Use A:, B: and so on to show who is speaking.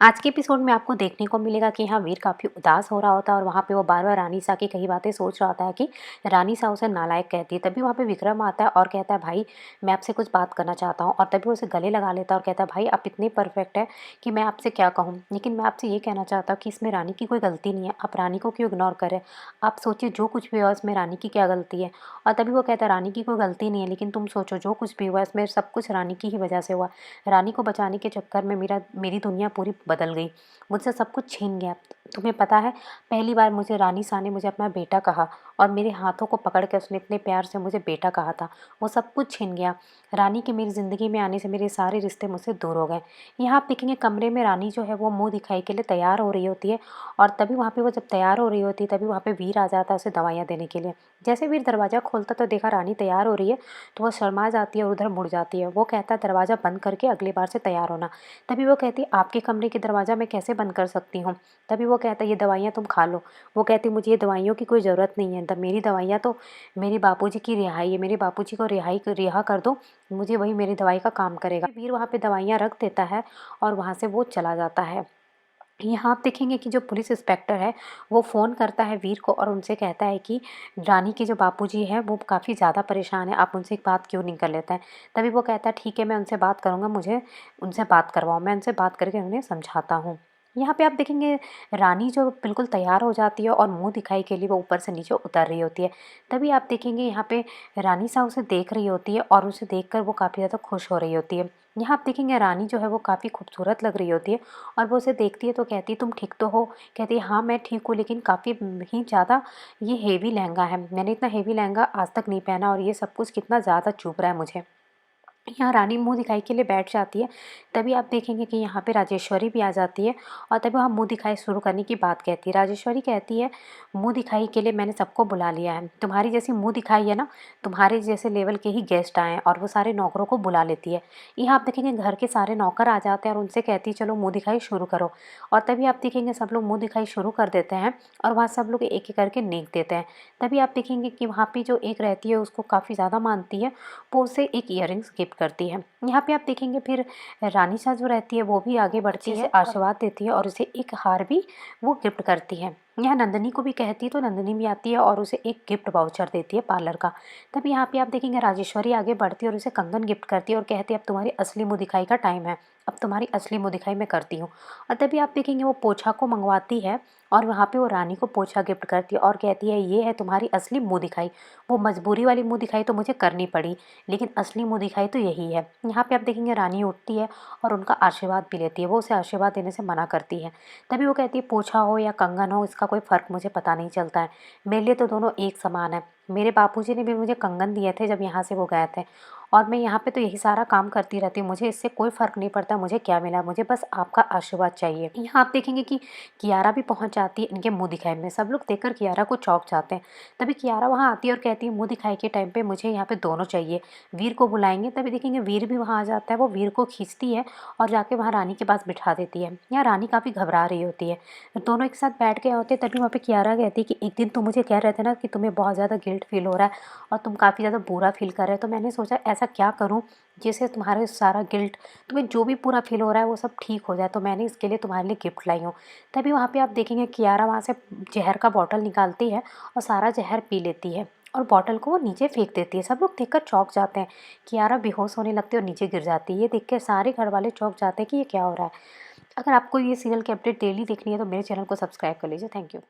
A: आज के एपिसोड में आपको देखने को मिलेगा कि यहाँ वीर काफ़ी उदास हो रहा होता है और वहाँ पे वो बार-बार रानी सा की कई बातें सोच रहा होता है कि रानी सा उसे नालायक कहती है। तभी वहाँ पे विक्रम आता है और कहता है, भाई मैं आपसे कुछ बात करना चाहता हूँ। और तभी वो उसे गले लगा लेता है और कहता है, भाई आप इतने परफेक्ट है कि मैं आपसे क्या कहूँ, लेकिन मैं आपसे ये कहना चाहता हूँ कि इसमें रानी की कोई गलती नहीं है। आप रानी को क्यों इग्नोर करें? आप सोचिए जो कुछ भी हुआ इसमें रानी की क्या गलती है? और तभी वो कहता है, रानी की कोई गलती नहीं है, लेकिन तुम सोचो जो कुछ भी हुआ इसमें सब कुछ रानी की ही वजह से हुआ। रानी को बचाने के चक्कर में मेरी दुनिया पूरी बदल गई। मुझसे सब कुछ छीन गया। तुम्हें पता है, पहली बार मुझे रानी सा ने मुझे अपना बेटा कहा और मेरे हाथों को पकड़ के उसने इतने प्यार से मुझे बेटा कहा था। वो सब कुछ छिन गया। रानी के मेरी ज़िंदगी में आने से मेरे सारे रिश्ते मुझसे दूर हो गए। यहाँ आप देखेंगे कमरे में रानी जो है वो मुँह दिखाई के लिए तैयार हो रही होती है और तभी वहाँ पे वो जब तैयार हो रही होती है तभी वहाँ पे वीर आ जाता है उसे दवाइयाँ देने के लिए। जैसे वीर दरवाज़ा खोलता तो देखा रानी तैयार हो रही है, तो वो शर्मा जाती है और उधर मुड़ जाती है। वो कहता है, दरवाज़ा बंद करके अगली बार से तैयार होना। तभी वो कहती है, आपके कमरे की दरवाज़ा मैं कैसे बंद कर सकती हूँ? तभी वो कहता है, ये दवाइयाँ तुम खा लो। वो कहती, मुझे ये दवाइयों की कोई ज़रूरत नहीं है। मेरी दवाइयाँ तो मेरे बापूजी की रिहाई है। मेरे बापूजी को रिहा कर दो, मुझे वही मेरी दवाई का काम करेगा। वीर वहाँ पे दवाइयाँ रख देता है और वहाँ से वो चला जाता है। यहाँ आप देखेंगे कि जो पुलिस इंस्पेक्टर है वो फ़ोन करता है वीर को और उनसे कहता है कि रानी के जो बापूजी हैं वो काफ़ी ज़्यादा परेशान है, आप उनसे एक बात क्यों नहीं कर लेते हैं? तभी वो कहता है, ठीक है मैं उनसे बात करूँगा, मुझे उनसे बात करवाओ, मैं उनसे बात करके उन्हें समझाता हूँ। यहाँ पे आप देखेंगे रानी जो बिल्कुल तैयार हो जाती है और मुँह दिखाई के लिए वो ऊपर से नीचे उतर रही होती है। तभी आप देखेंगे यहाँ पे रानी सा उसे देख रही होती है और उसे देखकर वो काफ़ी ज़्यादा खुश हो रही होती है। यहाँ आप देखेंगे रानी जो है वो काफ़ी खूबसूरत लग रही होती है और वो उसे देखती है तो कहती है, तुम ठीक तो हो? कहती है, हाँ मैं ठीक हूँ, लेकिन काफ़ी ही ज़्यादा ये हेवी लहंगा है। मैंने इतना हेवी लहंगा आज तक नहीं पहना और ये सब कुछ कितना ज़्यादा चुभ रहा है मुझे। यहाँ रानी मुँह दिखाई के लिए बैठ जाती है। तभी आप देखेंगे कि यहाँ पे राजेश्वरी भी आ जाती है और तभी वहाँ मुँह दिखाई शुरू करने की बात कहती है। राजेश्वरी कहती है, मुँह दिखाई के लिए मैंने सबको बुला लिया है। तुम्हारी जैसी मुँह दिखाई है ना, तुम्हारे जैसे लेवल के ही गेस्ट आए हैं और वो सारे नौकरों को बुला लेती है। यहाँ आप देखेंगे घर के सारे नौकर आ जाते हैं और उनसे कहती है, चलो मुँह दिखाई शुरू करो। और तभी आप देखेंगे सब लोग मुँह दिखाई शुरू कर देते हैं और वहाँ सब लोग एक-एक करके नेक देते हैं। तभी आप देखेंगे कि वहाँ पे जो एक रहती है उसको काफ़ी ज़्यादा मानती है, वो उसे एक इयररिंग्स गिफ्ट करती है। यहाँ पे आप देखेंगे फिर रानी सा जो रहती है वो भी आगे बढ़ती है, आशीर्वाद देती है और उसे एक हार भी वो गिफ्ट करती है। यहाँ नंदिनी को भी कहती है तो नंदिनी भी आती है और उसे एक गिफ्ट वाउचर देती है पार्लर का। तब यहाँ पे आप देखेंगे राजेश्वरी आगे बढ़ती है और उसे कंगन गिफ्ट करती है और कहती है, अब तुम्हारी असली मुँह दिखाई का टाइम है, अब तुम्हारी असली मुँह दिखाई मैं करती हूँ। और तभी आप देखेंगे वो पोछा को मंगवाती है और वहाँ पे वो रानी को पोछा गिफ्ट करती है और कहती है, ये है तुम्हारी असली मुँह दिखाई। वो मजबूरी वाली मुँह दिखाई तो मुझे करनी पड़ी, लेकिन असली मुँह दिखाई तो यही है। यहाँ पे आप देखेंगे रानी उठती है और उनका आशीर्वाद भी लेती है। वो उसे आशीर्वाद देने से मना करती है। तभी वो कहती है, पोछा हो या कंगन हो इसका कोई फ़र्क मुझे पता नहीं चलता है, मेरे लिए तो दोनों एक समान है। मेरे बापूजी ने भी मुझे कंगन दिए थे जब यहाँ से वो गए थे और मैं यहाँ पे तो यही सारा काम करती रहती हूँ, मुझे इससे कोई फ़र्क नहीं पड़ता मुझे क्या मिला, मुझे बस आपका आशीर्वाद चाहिए। यहाँ आप देखेंगे कि कियारा भी पहुँच जाती है इनके मुँह दिखाई में। सब लोग देखकर कियारा को चौंक जाते हैं। तभी कियारा वहाँ आती है और कहती है, मुँह दिखाई के टाइम पे मुझे यहाँ पे दोनों चाहिए। वीर को बुलाएंगे। तभी देखेंगे वीर भी वहाँ आ जाता है। वो वीर को खींचती है और जाके वहाँ रानी के पास बिठा देती है। यहाँ रानी काफ़ी घबरा रही होती है। दोनों एक साथ बैठ गए होते हैं। तभी वहाँ पे कियारा कहती है कि एक दिन तुम मुझे कह रहे थे ना कि तुम्हें बहुत ज़्यादा गिल्ट फील हो रहा है और तुम काफ़ी ज़्यादा बुरा फील कर रहे हो, तो मैंने सोचा ऐसा क्या करूँ जिससे तुम्हारे सारा गिल्ट, तुम्हें जो भी पूरा फील हो रहा है वो सब ठीक हो जाए, तो मैंने इसके लिए तुम्हारे लिए गिफ्ट लाई हूँ। तभी वहाँ पे आप देखेंगे कियारा वहाँ से जहर का बॉटल निकालती है और सारा जहर पी लेती है और बॉटल को वो नीचे फेंक देती है। सब लोग देखकर चौंक जाते हैं। कियारा बेहोश होने लगती है और नीचे गिर जाती है। ये देख के सारे घर वाले चौंक जाते हैं कि ये क्या हो रहा है। अगर आपको ये सीरियल की अपडेट डेली देखनी है तो मेरे चैनल को सब्सक्राइब कर लीजिए। Thank you.